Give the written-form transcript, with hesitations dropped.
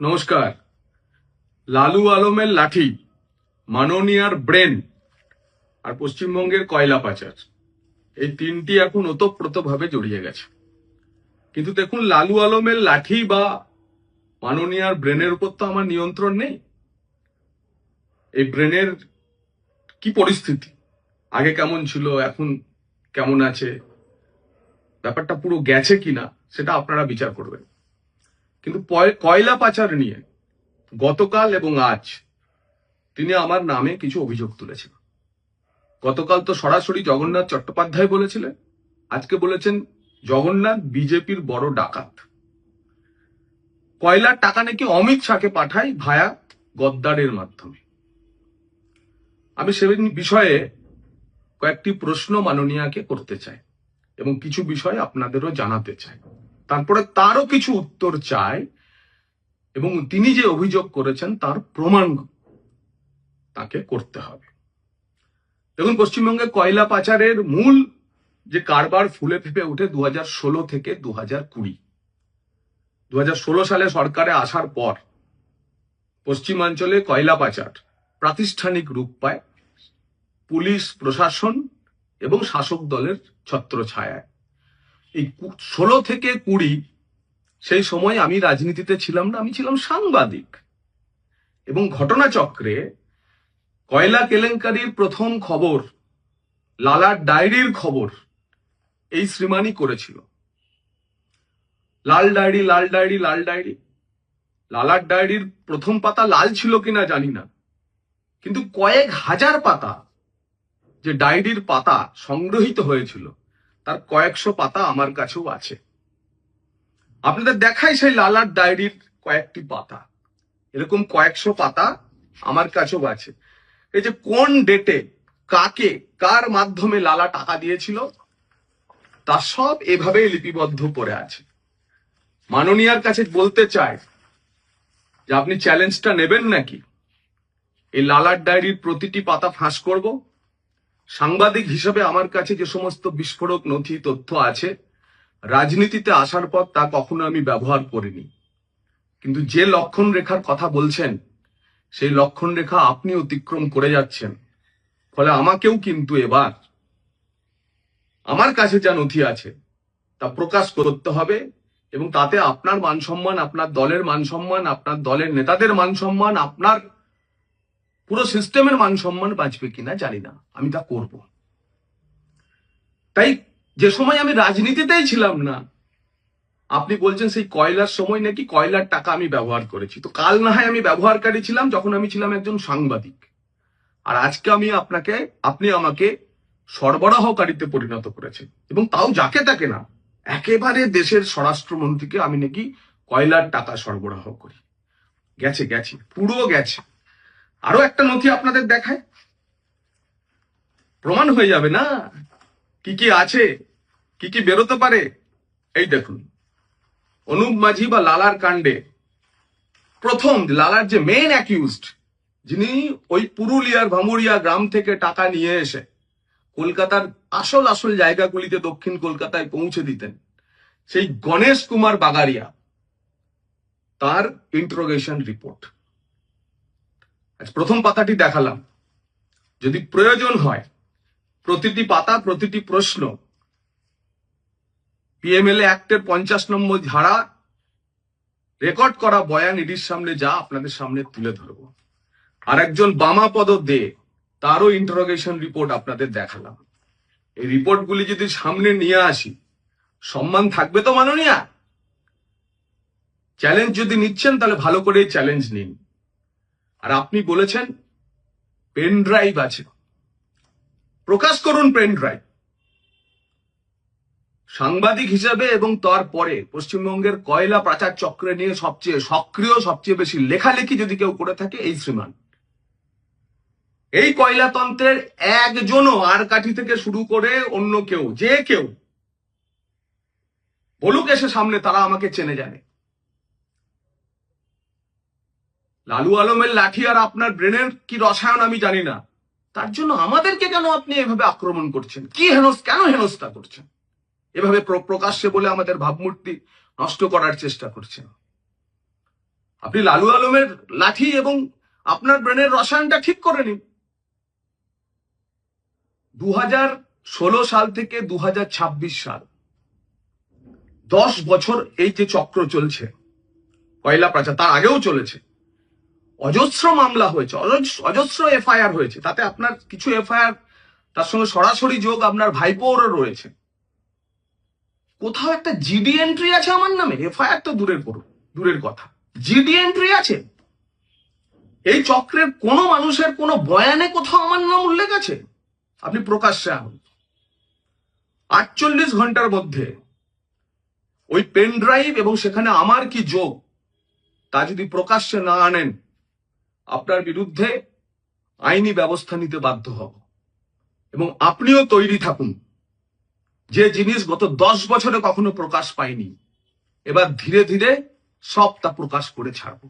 নমস্কার। লালু আলমের লাঠি, মাননীয়ার ব্রেন আর পশ্চিমবঙ্গের কয়লা পাচার, এই তিনটি এখন ওতপ্রোতভাবে জড়িয়ে গেছে। কিন্তু দেখুন, লালু আলমের লাঠি বা মাননীয়ার ব্রেনের উপর তো আমার নিয়ন্ত্রণ নেই। এই ব্রেনের কি পরিস্থিতি, আগে কেমন ছিল, এখন কেমন আছে, ব্যাপারটা পুরো গেছে কিনা সেটা আপনারা বিচার করবেন। কিন্তু কয়লা পাচার নিয়ে গতকাল এবং আজ তিনি আমার নামে কিছু অভিযোগ তুলেছেন। গতকাল তো সরাসরি জগন্নাথ চট্টোপাধ্যায় বলেছিলেন, আজকে বলেছেন জগন্নাথ বিজেপির বড় ডাকাত। কয়লার টাকা নাকি অমিত শাহকে পাঠায় ভায়া গদ্দারের মাধ্যমে। আমি সে বিষয়ে কয়েকটি প্রশ্ন মাননীয়াকে করতে চাই এবং কিছু বিষয় আপনাদেরও জানাতে চাই, তারপরে তারও কিছু উত্তর চাই এবং তিনি যে অভিযোগ করেছেন তার প্রমাণ তাকে করতে হবে। দেখুন, পশ্চিমবঙ্গে কয়লা পাচারের মূল যে কারবার ফুলে ফেপে উঠে 2016 থেকে 2020। 2016 সালে সরকারে আসার পর পশ্চিমাঞ্চলে কয়লা পাচার প্রাতিষ্ঠানিক রূপ পায় পুলিশ প্রশাসন এবং শাসক দলের ছত্রছায়ায়। এই 16 থেকে 20 সেই সময় আমি রাজনীতিতে ছিলাম না, আমি ছিলাম সাংবাদিক। এবং ঘটনাচক্রে কয়লা কেলেঙ্কারির প্রথম খবর, লালার ডায়েরির খবর এই শ্রীমানই করেছিল। লাল ডায়েরি, লাল ডায়েরি, লাল ডায়েরি। লালার ডায়েরির প্রথম পাতা লাল ছিল কিনা জানি না, কিন্তু কয়েক হাজার পাতা যে ডায়েরির পাতা সংগ্রহিত হয়েছিল তার কয়েকশো পাতা আমার কাছেও আছে। আপনাদের দেখাই সেই লালার ডায়েরির কয়েকটি পাতা, এরকম কয়েকশো পাতা আমার কাছেও আছে। এই যে কোন ডেটে কাকে কার মাধ্যমে লালা টাকা দিয়েছিল তা সব এভাবে লিপিবদ্ধ করে আছে। মাননীয়ার কাছে বলতে চাই যে আপনি চ্যালেঞ্জটা নেবেন নাকি? এই লালার ডায়েরির প্রতিটি পাতা ফাঁস করব। সাংবাদিক হিসেবে আমার কাছে যে সমস্ত বিস্ফোরক নথি তথ্য আছে, রাজনীতিতে আসার পর তা কখনো আমি ব্যবহার করিনি। কিন্তু যে লক্ষণ রেখার কথা বলছেন সেই লক্ষণ রেখা আপনি অতিক্রম করে যাচ্ছেন। ফলে আমাকেও কিন্তু এবার আমার কাছে যা নথি আছে তা প্রকাশ করতে হবে এবং তাতে আপনার মান সম্মান, আপনার দলের মান সম্মান, আপনার দলের নেতাদের মান সম্মান, আপনার পুরো সিস্টেমের মান সম্মান বাঁচবে কিনা জানি না, আমি তা করব। তাই যে সময় আমি রাজনীতিতেই ছিলাম না, আপনি বলছেন সেই কয়লার সময় নাকি কয়লার টাকা আমি ব্যবহার করেছি। তো কাল না হয় আমি ব্যবহারকারী ছিলাম যখন আমি ছিলাম একজন সাংবাদিক, আর আজকে আপনি আমাকে সরবরাহকারীতে পরিণত করেছেন, এবং তাও যাকে তাকে না, একেবারে দেশের স্বরাষ্ট্রমন্ত্রীকে আমি নাকি কয়লার টাকা সরবরাহ করি। গেছে গেছে, পুরো গেছে। আরো একটা নথি আপনাদের দেখায়, প্রমাণ হয়ে যাবে না কি কি আছে, কি কি বেরোতে পারে। এই দেখুন, অনুপ মাঝি বা লালার কাণ্ডে প্রথম লালার যে মেইন অ্যাকিউজড, যিনি ওই পুরুলিয়ার ভামুরিয়া গ্রাম থেকে টাকা নিয়ে এসে কলকাতার আসল আসল জায়গাগুলিতে দক্ষিণ কলকাতায় পৌঁছে দিতেন, সেই গণেশ কুমার বাগারিয়া, তার ইন্টারোগেশন রিপোর্ট আজ প্রথম পাতাটি দেখালাম। যদি প্রয়োজন হয় প্রতিটি পাতা, প্রতিটি প্রশ্ন পিএমএলএ অ্যাক্টের 50 নম্বর ধারা রেকর্ড করা বয়ান ইডির সামনে যা আপনাদের সামনে তুলে ধরবো। আর একজন বামাপদ দে, তারও ইন্টারোগেশন রিপোর্ট আপনাদের দেখালাম। এই রিপোর্টগুলি যদি সামনে নিয়ে আসি, সম্মান থাকবে তো মাননীয়া? চ্যালেঞ্জ যদি নিচ্ছেন তাহলে ভালো করে চ্যালেঞ্জ নিন। আর আপনি বলেছেন পেন ড্রাইভ আছে, প্রকাশ করুন পেন ড্রাইভ। সাংবাদিক হিসেবে এবং তারপরে পশ্চিমবঙ্গের কয়লা পাচার চক্রে নিয়ে সবচেয়ে সক্রিয়, সবচেয়ে বেশি লেখালেখি যদি কেউ করে থাকে এই শ্রীমান। এই কয়লাতন্ত্রের একজনও আর কাঠি থেকে শুরু করে অন্য কেউ, যে কেউ বলুক এসে সামনে, তারা আমাকে চেনে জানে। লালু আলমের লাঠি আর আপনার ব্রেনের কি রসায়ন আমি জানি না, তার জন্য আমাদেরকে কেন আপনি এভাবে আক্রমণ করছেন? কেন হেনস্থা করছেন? এভাবে প্রকাশ্যে বলে আমাদের ভাবমূর্তি নষ্ট করার চেষ্টা করছেন। আপনি লালু আলমের লাঠি এবং আপনার ব্রেনের রসায়নটা ঠিক করে নিন। 2016 সাল থেকে 2026 সাল 10 বছর এই যে চক্র চলছে কয়লা পাচার, তার আগেও চলেছে, অজস্র মামলা হয়েছে, অজস্র এফআইআর হয়েছে, তাতে আপনার কিছু এফআইআর তার সঙ্গে সরাসরি যোগ আপনার ভাইপোরও রয়েছে। কোথাও একটা জিডি এন্ট্রি আছে আমার নামে? এফআইআর তো দূরের কথা, জিডি এন্ট্রি আছে? এই চক্রের কোন মানুষের কোন বয়ানে কোথাও আমার নাম উল্লেখ আছে? আপনি প্রকাশ্যে আনুন। 48 ঘন্টার মধ্যে ওই পেন ড্রাইভ এবং সেখানে আমার কি যোগ তা যদি প্রকাশ্যে না আনেন, আপনার বিরুদ্ধে আইনি ব্যবস্থা নিতে বাধ্য হব। এবং আপনিও তৈরি থাকুন, যে জিনিস গত 10 বছরে কখনো প্রকাশ পায়নি, এবার ধীরে ধীরে সব তা প্রকাশ করে ছাড়ব।